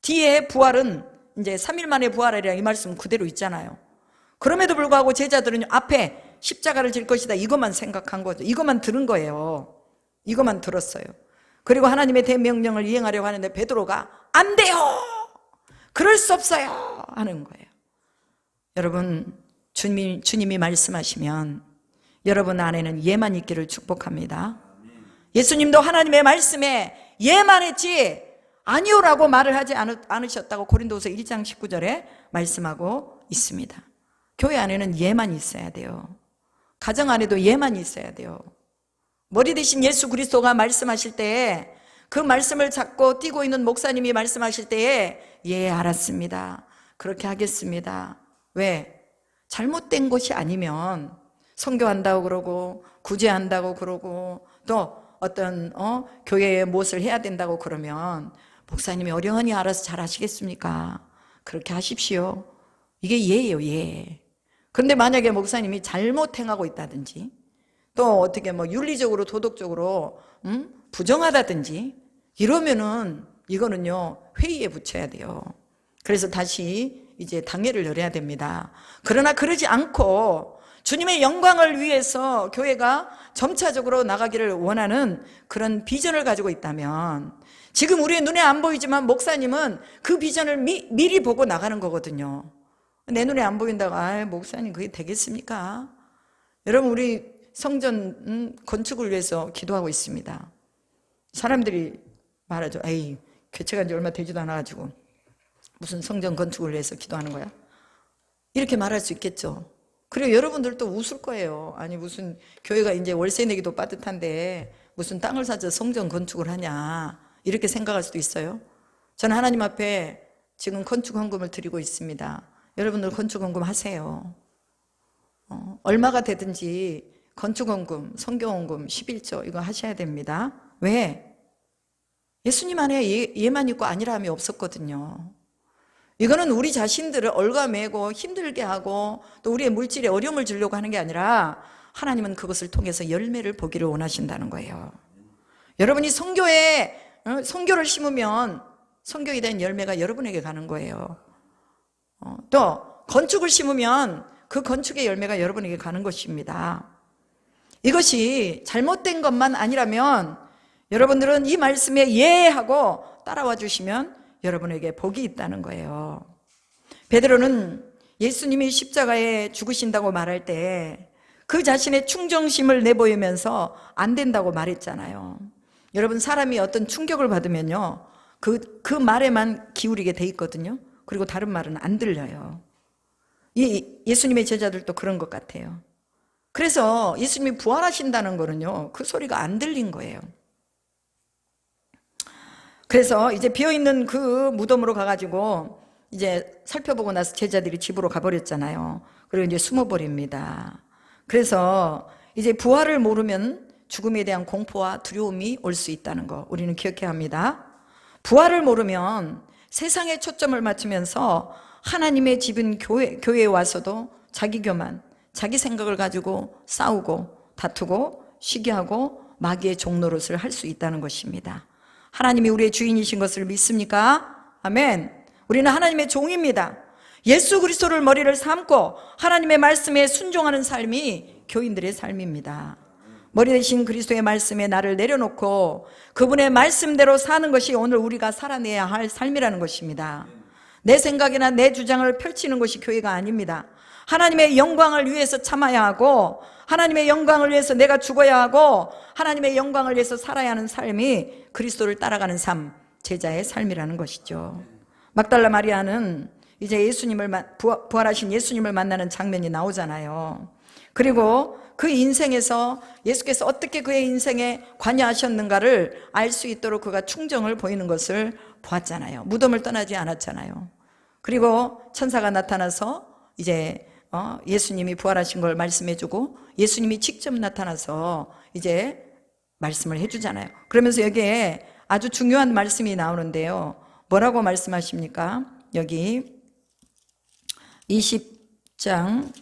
뒤에 부활은 이제 3일 만에 부활하리라 이 말씀 그대로 있잖아요. 그럼에도 불구하고 제자들은 앞에 십자가를 질 것이다 이것만 생각한 거죠. 이것만 들은 거예요. 이것만 들었어요. 그리고 하나님의 대명령을 이행하려고 하는데 베드로가 안 돼요, 그럴 수 없어요 하는 거예요. 여러분, 주님이 말씀하시면 여러분 안에는 예만 있기를 축복합니다. 예수님도 하나님의 말씀에 예만 했지 아니오라고 말을 하지 않으셨다고 고린도후서 1장 19절에 말씀하고 있습니다. 교회 안에는 예만 있어야 돼요. 가정 안에도 예만 있어야 돼요. 머리 대신 예수 그리스도가 말씀하실 때에 그 말씀을 잡고 뛰고 있는 목사님이 말씀하실 때에 예, 알았습니다, 그렇게 하겠습니다. 왜? 잘못된 것이 아니면 선교한다고 그러고 구제한다고 그러고 또 어떤 교회에 무엇을 해야 된다고 그러면 목사님이 어련히 알아서 잘 하시겠습니까? 그렇게 하십시오. 이게 예예요, 예. 그런데 만약에 목사님이 잘못 행하고 있다든지 또 어떻게 윤리적으로 도덕적으로 부정하다든지 이러면은 이거는요 회의에 붙여야 돼요. 그래서 다시 이제 당회를 열어야 됩니다. 그러나 그러지 않고 주님의 영광을 위해서 교회가 점차적으로 나가기를 원하는 그런 비전을 가지고 있다면 지금 우리의 눈에 안 보이지만 목사님은 그 비전을 미리 보고 나가는 거거든요. 내 눈에 안 보인다고 목사님 그게 되겠습니까? 여러분, 우리 성전 건축을 위해서 기도하고 있습니다. 사람들이 말하죠. 에이, 개최한 지 얼마 되지도 않아가지고 무슨 성전 건축을 위해서 기도하는 거야? 이렇게 말할 수 있겠죠. 그리고 여러분들도 웃을 거예요. 아니 무슨 교회가 이제 월세 내기도 빠듯한데 무슨 땅을 사서 성전 건축을 하냐 이렇게 생각할 수도 있어요. 저는 하나님 앞에 지금 건축 헌금을 드리고 있습니다. 여러분들 건축 헌금 하세요. 얼마가 되든지 건축 헌금, 선교 헌금, 11조 이거 하셔야 됩니다. 왜? 예수님 안에 예만 있고 아니라함이 없었거든요. 이거는 우리 자신들을 얽어매고 힘들게 하고 또 우리의 물질에 어려움을 주려고 하는 게 아니라 하나님은 그것을 통해서 열매를 보기를 원하신다는 거예요. 여러분이 선교를 심으면 선교에 대한 열매가 여러분에게 가는 거예요. 또 건축을 심으면 그 건축의 열매가 여러분에게 가는 것입니다. 이것이 잘못된 것만 아니라면 여러분들은 이 말씀에 예하고 따라와 주시면 여러분에게 복이 있다는 거예요. 베드로는 예수님이 십자가에 죽으신다고 말할 때 그 자신의 충정심을 내보이면서 안 된다고 말했잖아요. 여러분, 사람이 어떤 충격을 받으면요 그 말에만 기울이게 돼 있거든요. 그리고 다른 말은 안 들려요. 예수님의 제자들도 그런 것 같아요. 그래서 예수님이 부활하신다는 거는요 그 소리가 안 들린 거예요. 그래서 이제 비어있는 그 무덤으로 가가지고 이제 살펴보고 나서 제자들이 집으로 가버렸잖아요. 그리고 이제 숨어버립니다. 그래서 이제 부활을 모르면 죽음에 대한 공포와 두려움이 올 수 있다는 거 우리는 기억해야 합니다. 부활을 모르면 세상에 초점을 맞추면서 하나님의 집인 교회에 와서도 자기 교만, 자기 생각을 가지고 싸우고 다투고 시기하고 마귀의 종노릇을 할 수 있다는 것입니다. 하나님이 우리의 주인이신 것을 믿습니까? 아멘. 우리는 하나님의 종입니다. 예수 그리스도를 머리를 삼고 하나님의 말씀에 순종하는 삶이 교인들의 삶입니다. 머리 대신 그리스도의 말씀에 나를 내려놓고 그분의 말씀대로 사는 것이 오늘 우리가 살아내야 할 삶이라는 것입니다. 내 생각이나 내 주장을 펼치는 것이 교회가 아닙니다. 하나님의 영광을 위해서 참아야 하고 하나님의 영광을 위해서 내가 죽어야 하고 하나님의 영광을 위해서 살아야 하는 삶이 그리스도를 따라가는 삶, 제자의 삶이라는 것이죠. 막달라 마리아는 이제 부활하신 예수님을 만나는 장면이 나오잖아요. 그리고 그 인생에서 예수께서 어떻게 그의 인생에 관여하셨는가를 알 수 있도록 그가 충정을 보이는 것을 보았잖아요. 무덤을 떠나지 않았잖아요. 그리고 천사가 나타나서 이제 예수님이 부활하신 걸 말씀해주고 예수님이 직접 나타나서 이제 말씀을 해주잖아요. 그러면서 여기에 아주 중요한 말씀이 나오는데요. 뭐라고 말씀하십니까? 여기 20장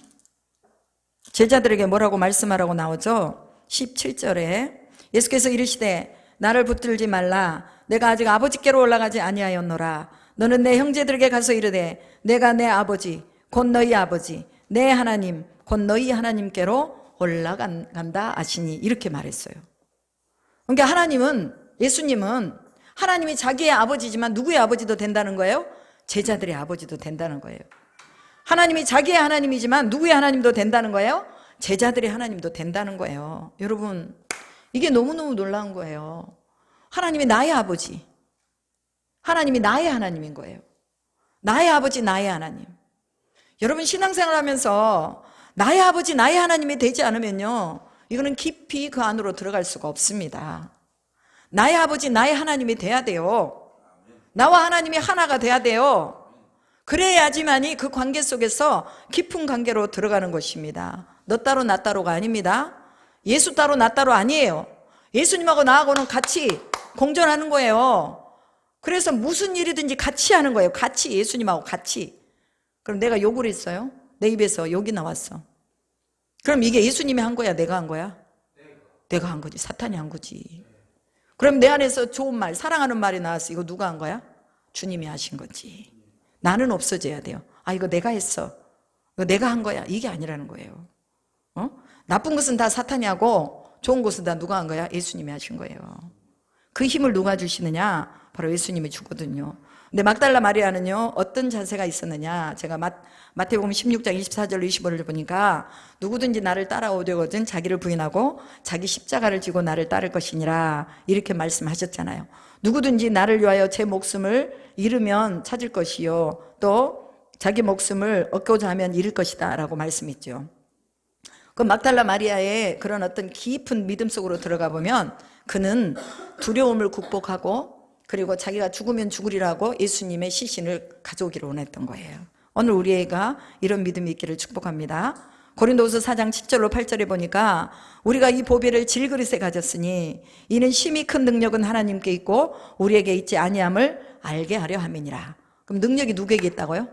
제자들에게 뭐라고 말씀하라고 나오죠? 17절에 예수께서 이르시되 나를 붙들지 말라. 내가 아직 아버지께로 올라가지 아니하였노라. 너는 내 형제들에게 가서 이르되 내가 내 아버지 곧 너희 아버지 내 하나님 곧 너희 하나님께로 올라간다 하시니 이렇게 말했어요. 그러니까 하나님은, 예수님은 하나님이 자기의 아버지지만 누구의 아버지도 된다는 거예요? 제자들의 아버지도 된다는 거예요. 하나님이 자기의 하나님이지만 누구의 하나님도 된다는 거예요? 제자들의 하나님도 된다는 거예요. 여러분, 이게 너무너무 놀라운 거예요. 하나님이 나의 아버지, 하나님이 나의 하나님인 거예요. 나의 아버지, 나의 하나님. 여러분, 신앙생활 하면서 나의 아버지, 나의 하나님이 되지 않으면요, 이거는 깊이 그 안으로 들어갈 수가 없습니다. 나의 아버지, 나의 하나님이 돼야 돼요. 나와 하나님이 하나가 돼야 돼요. 그래야지만이 그 관계 속에서 깊은 관계로 들어가는 것입니다. 너 따로 나 따로가 아닙니다. 예수 따로 나 따로 아니에요. 예수님하고 나하고는 같이 공존하는 거예요. 그래서 무슨 일이든지 같이 하는 거예요. 같이, 예수님하고 같이. 그럼 내가 욕을 했어요? 내 입에서 욕이 나왔어. 그럼 이게 예수님이 한 거야, 내가 한 거야? 내가 한 거지. 사탄이 한 거지. 그럼 내 안에서 좋은 말, 사랑하는 말이 나왔어. 이거 누가 한 거야? 주님이 하신 거지. 나는 없어져야 돼요. 아, 이거 내가 했어. 이거 내가 한 거야. 이게 아니라는 거예요. 나쁜 것은 다 사탄이 하고 좋은 것은 다 누가 한 거야? 예수님이 하신 거예요. 그 힘을 누가 주시느냐? 바로 예수님이 주거든요. 근데 막달라 마리아는요, 어떤 자세가 있었느냐? 제가 마태복음 16장 24절 25절을 보니까 누구든지 나를 따라오려거든 자기를 부인하고 자기 십자가를 지고 나를 따를 것이니라 이렇게 말씀하셨잖아요. 누구든지 나를 위하여 제 목숨을 잃으면 찾을 것이요 또 자기 목숨을 얻고자 하면 잃을 것이다 라고 말씀했죠. 그 막달라 마리아의 그런 어떤 깊은 믿음 속으로 들어가 보면 그는 두려움을 극복하고 그리고 자기가 죽으면 죽으리라고 예수님의 시신을 가져오기를 원했던 거예요. 오늘 우리 애가 이런 믿음이 있기를 축복합니다. 고린도후서 4장 7절로 8절에 보니까 우리가 이 보배를 질그릇에 가졌으니 이는 심히 큰 능력은 하나님께 있고 우리에게 있지 아니함을 알게 하려 함이니라. 그럼 능력이 누구에게 있다고요?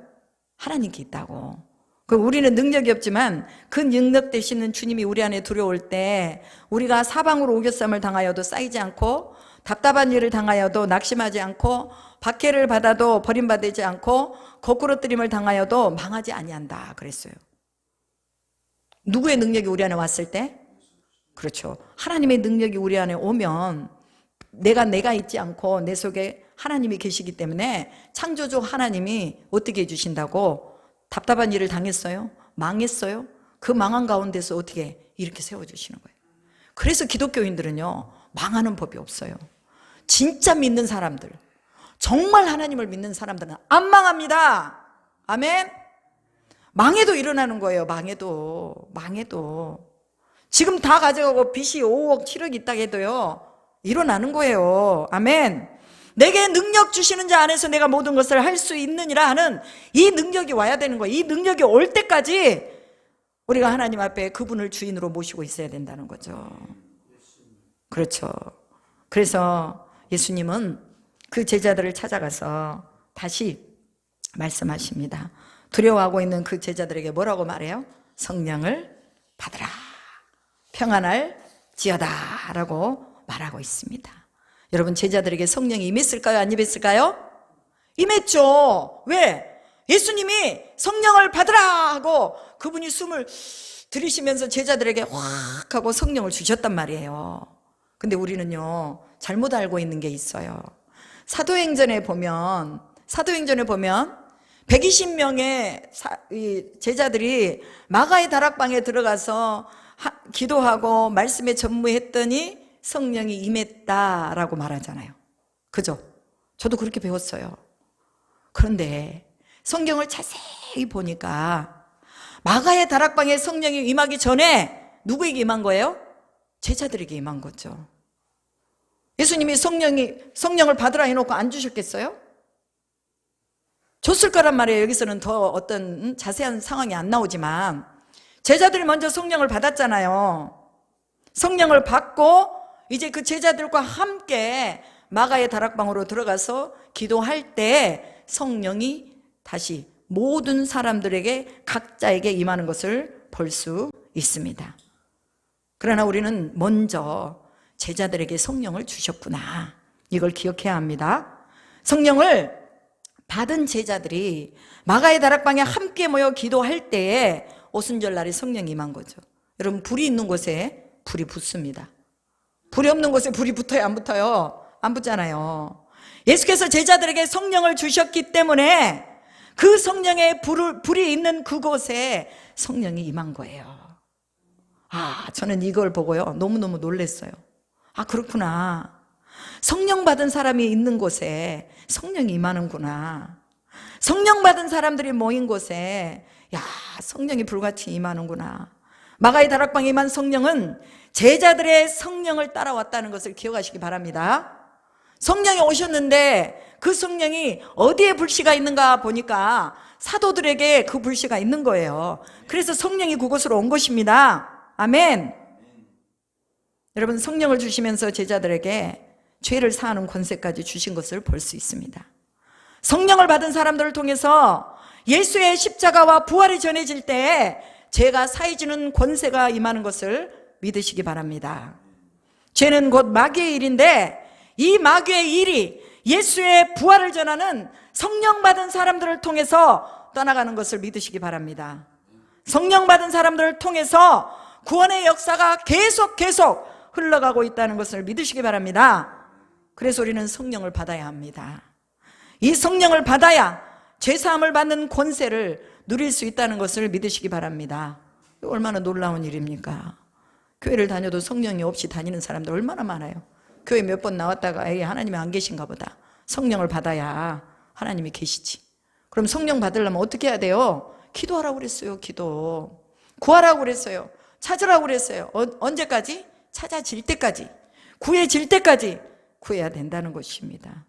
하나님께 있다고. 그럼 우리는 능력이 없지만 그 능력 되시는 주님이 우리 안에 들어올 때 우리가 사방으로 오겨쌈을 당하여도 쌓이지 않고 답답한 일을 당하여도 낙심하지 않고 박해를 받아도 버림받지 않고 거꾸러뜨림을 당하여도 망하지 아니한다 그랬어요. 누구의 능력이 우리 안에 왔을 때? 그렇죠. 하나님의 능력이 우리 안에 오면 내가 있지 않고 내 속에 하나님이 계시기 때문에 창조주 하나님이 어떻게 해주신다고? 답답한 일을 당했어요? 망했어요? 그 망한 가운데서 어떻게 이렇게 세워주시는 거예요. 그래서 기독교인들은요, 망하는 법이 없어요. 진짜 믿는 사람들, 정말 하나님을 믿는 사람들은 안 망합니다. 아멘. 망해도 일어나는 거예요. 망해도 지금 다 가져가고 빚이 5억 7억 있다 해도요 일어나는 거예요. 아멘. 내게 능력 주시는 자 안에서 내가 모든 것을 할 수 있느니라 하는 이 능력이 와야 되는 거예요. 이 능력이 올 때까지 우리가 하나님 앞에 그분을 주인으로 모시고 있어야 된다는 거죠. 그렇죠. 그래서 예수님은 그 제자들을 찾아가서 다시 말씀하십니다. 두려워하고 있는 그 제자들에게 뭐라고 말해요? 성령을 받으라, 평안할 지어다 라고 말하고 있습니다. 여러분, 제자들에게 성령이 임했을까요? 안 임했을까요? 임했죠. 왜? 예수님이 성령을 받으라 하고 그분이 숨을 들이쉬면서 제자들에게 확 하고 성령을 주셨단 말이에요. 근데 우리는요 잘못 알고 있는 게 있어요. 사도행전에 보면 120명의 제자들이 마가의 다락방에 들어가서 기도하고 말씀에 전무했더니 성령이 임했다라고 말하잖아요. 그죠? 저도 그렇게 배웠어요. 그런데 성경을 자세히 보니까 마가의 다락방에 성령이 임하기 전에 누구에게 임한 거예요? 제자들에게 임한 거죠. 예수님이 성령을 받으라 해놓고 안 주셨겠어요? 줬을 거란 말이에요. 여기서는 더 어떤 자세한 상황이 안 나오지만 제자들이 먼저 성령을 받았잖아요. 성령을 받고 이제 그 제자들과 함께 마가의 다락방으로 들어가서 기도할 때 성령이 다시 모든 사람들에게 각자에게 임하는 것을 볼 수 있습니다. 그러나 우리는 먼저 제자들에게 성령을 주셨구나, 이걸 기억해야 합니다. 성령을 받은 제자들이 마가의 다락방에 함께 모여 기도할 때에 오순절 날에 성령이 임한 거죠. 여러분, 불이 있는 곳에 불이 붙습니다. 불이 없는 곳에 불이 붙어요, 안 붙어요? 안 붙잖아요. 예수께서 제자들에게 성령을 주셨기 때문에 그 성령의 불이 있는 그곳에 성령이 임한 거예요. 저는 이걸 보고요, 너무너무 놀랐어요. 그렇구나. 성령 받은 사람이 있는 곳에 성령이 임하는구나. 성령 받은 사람들이 모인 곳에 성령이 불같이 임하는구나. 마가의 다락방에 임한 성령은 제자들의 성령을 따라왔다는 것을 기억하시기 바랍니다. 성령이 오셨는데 그 성령이 어디에 불씨가 있는가 보니까 사도들에게 그 불씨가 있는 거예요. 그래서 성령이 그곳으로 온 것입니다. 아멘. 여러분, 성령을 주시면서 제자들에게 죄를 사하는 권세까지 주신 것을 볼 수 있습니다. 성령을 받은 사람들을 통해서 예수의 십자가와 부활이 전해질 때 죄가 사해지는 권세가 임하는 것을 믿으시기 바랍니다. 죄는 곧 마귀의 일인데 이 마귀의 일이 예수의 부활을 전하는 성령 받은 사람들을 통해서 떠나가는 것을 믿으시기 바랍니다. 성령 받은 사람들을 통해서 구원의 역사가 계속 흘러가고 있다는 것을 믿으시기 바랍니다. 그래서 우리는 성령을 받아야 합니다. 이 성령을 받아야 죄사함을 받는 권세를 누릴 수 있다는 것을 믿으시기 바랍니다. 얼마나 놀라운 일입니까? 교회를 다녀도 성령이 없이 다니는 사람들 얼마나 많아요. 교회 몇 번 나왔다가 하나님이 안 계신가 보다. 성령을 받아야 하나님이 계시지. 그럼 성령 받으려면 어떻게 해야 돼요? 기도하라고 그랬어요. 기도. 구하라고 그랬어요. 찾으라고 그랬어요. 언제까지? 찾아질 때까지, 구해질 때까지 구해야 된다는 것입니다.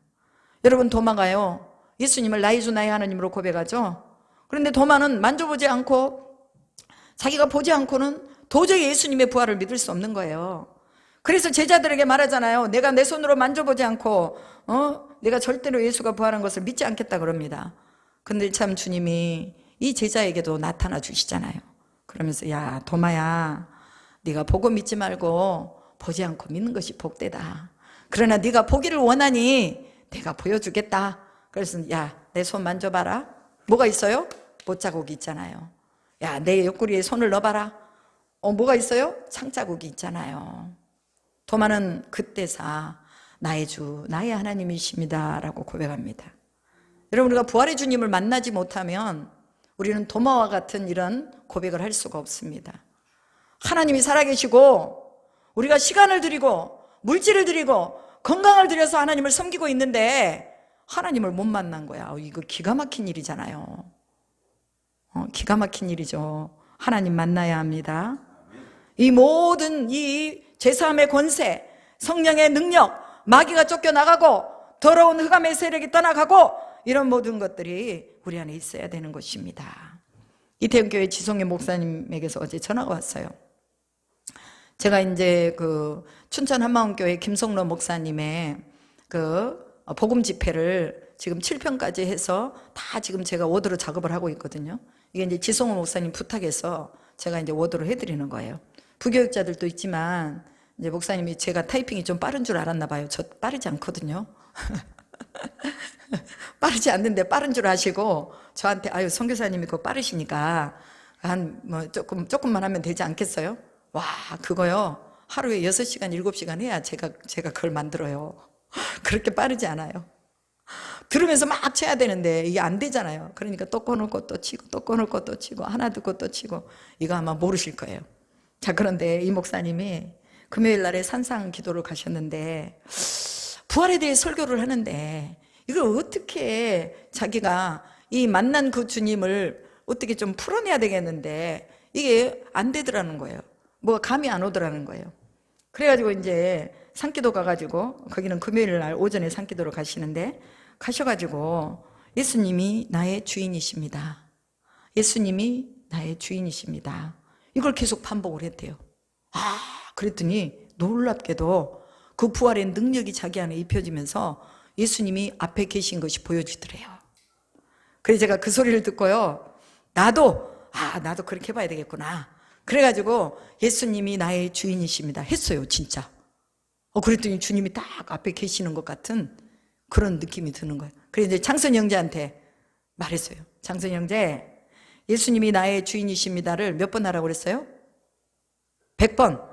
여러분, 도마가요, 예수님을 나의 주 나의 하나님으로 고백하죠. 그런데 도마는 만져보지 않고 자기가 보지 않고는 도저히 예수님의 부활을 믿을 수 없는 거예요. 그래서 제자들에게 말하잖아요. 내가 내 손으로 만져보지 않고 내가 절대로 예수가 부활한 것을 믿지 않겠다 그럽니다. 근데 참 주님이 이 제자에게도 나타나 주시잖아요. 그러면서 야 도마야, 네가 보고 믿지 말고 보지 않고 믿는 것이 복되다. 그러나 네가 보기를 원하니 내가 보여주겠다. 그래서 야 내 손 만져봐라. 뭐가 있어요? 못자국이 있잖아요. 야 내 옆구리에 손을 넣어봐라. 뭐가 있어요? 창자국이 있잖아요. 도마는 그때사 나의 주 나의 하나님이십니다 라고 고백합니다. 여러분, 우리가 부활의 주님을 만나지 못하면 우리는 도마와 같은 이런 고백을 할 수가 없습니다. 하나님이 살아계시고 우리가 시간을 들이고 물질을 들이고 건강을 들여서 하나님을 섬기고 있는데 하나님을 못 만난 거야. 이거 기가 막힌 일이잖아요. 기가 막힌 일이죠. 하나님 만나야 합니다. 이 모든 이 죄사함의 권세, 성령의 능력, 마귀가 쫓겨나가고 더러운 흑암의 세력이 떠나가고 이런 모든 것들이 우리 안에 있어야 되는 것입니다. 이태원교회 지성의 목사님에게서 어제 전화가 왔어요. 제가 이제 그 춘천 한마음교회 김성로 목사님의 그 복음 집회를 지금 7편까지 해서 다 지금 제가 워드로 작업을 하고 있거든요. 이게 이제 지성호 목사님 부탁해서 제가 이제 워드로 해드리는 거예요. 부교육자들도 있지만 이제 목사님이 제가 타이핑이 좀 빠른 줄 알았나 봐요. 저 빠르지 않거든요. 빠르지 않는데 빠른 줄 아시고 저한테 아유 선교사님이 그거 빠르시니까 한 뭐 조금만 하면 되지 않겠어요? 와 그거요 하루에 6시간 7시간 해야 제가 그걸 만들어요. 그렇게 빠르지 않아요. 들으면서 막 쳐야 되는데 이게 안 되잖아요. 그러니까 또 꺼놓을 것도 치고 또 꺼놓을 것도 치고 하나 듣고 또 치고 이거 아마 모르실 거예요. 자, 그런데 이 목사님이 금요일 날에 산상 기도를 가셨는데 부활에 대해 설교를 하는데 이걸 어떻게 자기가 이 만난 그 주님을 어떻게 좀 풀어내야 되겠는데 이게 안 되더라는 거예요. 뭐가 감이 안 오더라는 거예요. 그래가지고 이제 산기도 가가지고 거기는 금요일 날 오전에 산기도로 가시는데 가셔가지고 예수님이 나의 주인이십니다. 예수님이 나의 주인이십니다. 이걸 계속 반복을 했대요. 그랬더니 놀랍게도 그 부활의 능력이 자기 안에 입혀지면서 예수님이 앞에 계신 것이 보여지더래요. 그래서 제가 그 소리를 듣고요. 나도 그렇게 해봐야 되겠구나. 그래가지고 예수님이 나의 주인이십니다 했어요. 진짜. 그랬더니 주님이 딱 앞에 계시는 것 같은 그런 느낌이 드는 거예요. 그래서 이제 장선 형제한테 말했어요. 장선 형제, 예수님이 나의 주인이십니다를 몇 번 하라고 그랬어요? 100번.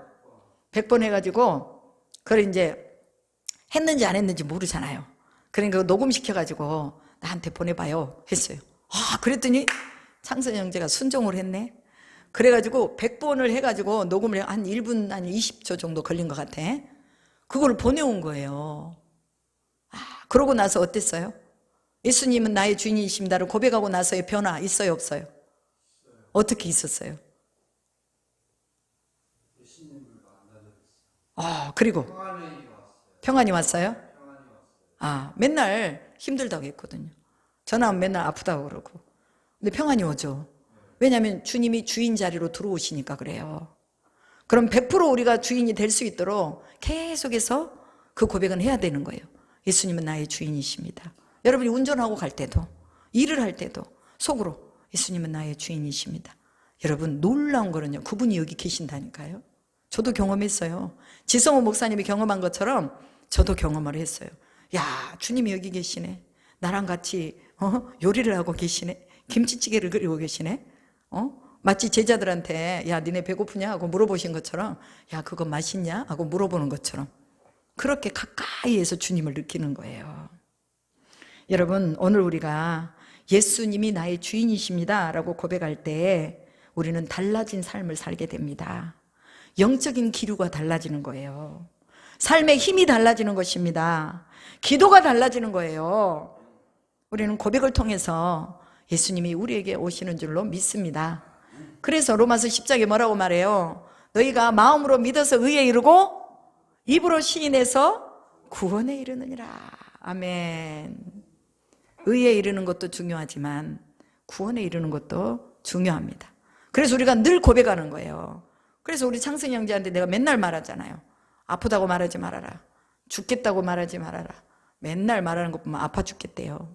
100번 해가지고, 그걸 이제 했는지 안 했는지 모르잖아요. 그러니까 녹음시켜가지고 나한테 보내봐요 했어요. 그랬더니 창선 형제가 순종을 했네. 그래가지고 100번을 해가지고 녹음을 한 1분, 한 20초 정도 걸린 것 같아. 그걸 보내온 거예요. 그러고 나서 어땠어요? 예수님은 나의 주인이십니다를 고백하고 나서의 변화 있어요, 없어요? 어떻게 있었어요? 그리고 평안이 왔어요? 맨날 힘들다고 했거든요. 전화하면 맨날 아프다고 그러고. 근데 평안이 오죠. 왜냐하면 주님이 주인 자리로 들어오시니까 그래요. 그럼 100% 우리가 주인이 될 수 있도록 계속해서 그 고백은 해야 되는 거예요. 예수님은 나의 주인이십니다. 여러분이 운전하고 갈 때도, 일을 할 때도 속으로 예수님은 나의 주인이십니다. 여러분, 놀라운 거는요, 그분이 여기 계신다니까요. 저도 경험했어요. 지성호 목사님이 경험한 것처럼 저도 경험을 했어요. 야, 주님이 여기 계시네. 나랑 같이 요리를 하고 계시네. 김치찌개를 끓이고 계시네. 마치 제자들한테 야, 니네 배고프냐? 하고 물어보신 것처럼, 야, 그거 맛있냐? 하고 물어보는 것처럼 그렇게 가까이에서 주님을 느끼는 거예요. 여러분, 오늘 우리가 예수님이 나의 주인이십니다 라고 고백할 때 우리는 달라진 삶을 살게 됩니다. 영적인 기류가 달라지는 거예요. 삶의 힘이 달라지는 것입니다. 기도가 달라지는 거예요. 우리는 고백을 통해서 예수님이 우리에게 오시는 줄로 믿습니다. 그래서 로마서 10장에 뭐라고 말해요? 너희가 마음으로 믿어서 의에 이르고 입으로 시인해서 구원에 이르느니라. 아멘. 의에 이르는 것도 중요하지만 구원에 이르는 것도 중요합니다. 그래서 우리가 늘 고백하는 거예요. 그래서 우리 창승 형제한테 내가 맨날 말하잖아요. 아프다고 말하지 말아라. 죽겠다고 말하지 말아라. 맨날 말하는 것 보면 아파 죽겠대요.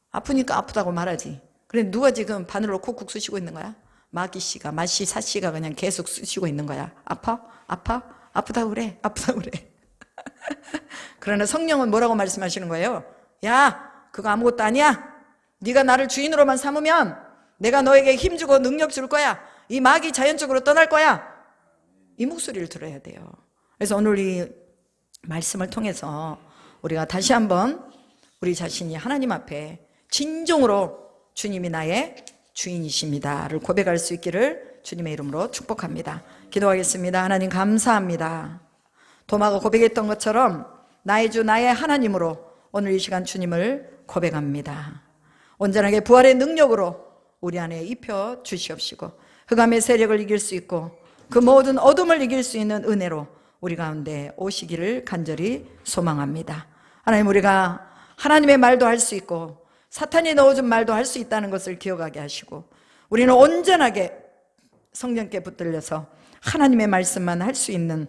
아프니까 아프다고 말하지. 그래, 누가 지금 바늘로 콕콕 쑤시고 있는 거야? 마귀 씨가, 마씨, 사씨가 그냥 계속 쑤시고 있는 거야. 아파? 아프다고 그래. 아프다고 그래. 그러나 성령은 뭐라고 말씀하시는 거예요? 야, 그거 아무것도 아니야. 네가 나를 주인으로만 삼으면 내가 너에게 힘주고 능력 줄 거야. 이 마귀 자연적으로 떠날 거야. 이 목소리를 들어야 돼요. 그래서 오늘 이 말씀을 통해서 우리가 다시 한번 우리 자신이 하나님 앞에 진정으로 주님이 나의 주인이십니다를 고백할 수 있기를 주님의 이름으로 축복합니다. 기도하겠습니다. 하나님 감사합니다. 도마가 고백했던 것처럼 나의 주 나의 하나님으로 오늘 이 시간 주님을 고백합니다. 온전하게 부활의 능력으로 우리 안에 입혀 주시옵시고 흑암의 세력을 이길 수 있고 그 모든 어둠을 이길 수 있는 은혜로 우리 가운데 오시기를 간절히 소망합니다. 하나님, 우리가 하나님의 말도 할 수 있고 사탄이 넣어준 말도 할 수 있다는 것을 기억하게 하시고 우리는 온전하게 성령께 붙들려서 하나님의 말씀만 할 수 있는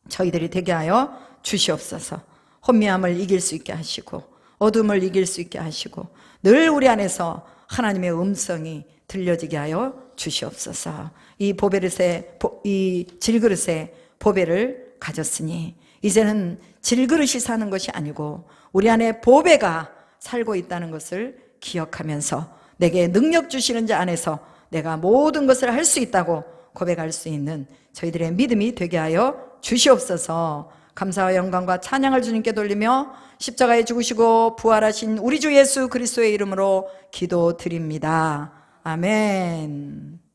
저희들이 되게 하여 주시옵소서. 혼미함을 이길 수 있게 하시고 어둠을 이길 수 있게 하시고 늘 우리 안에서 하나님의 음성이 들려지게 하여 주시옵소서. 이 보배릇에, 이 질그릇에 보배를 가졌으니 이제는 질그릇이 사는 것이 아니고 우리 안에 보배가 살고 있다는 것을 기억하면서 내게 능력 주시는 자 안에서 내가 모든 것을 할 수 있다고 고백할 수 있는 저희들의 믿음이 되게 하여 주시옵소서. 감사와 영광과 찬양을 주님께 돌리며 십자가에 죽으시고 부활하신 우리 주 예수 그리스도의 이름으로 기도드립니다. 아멘.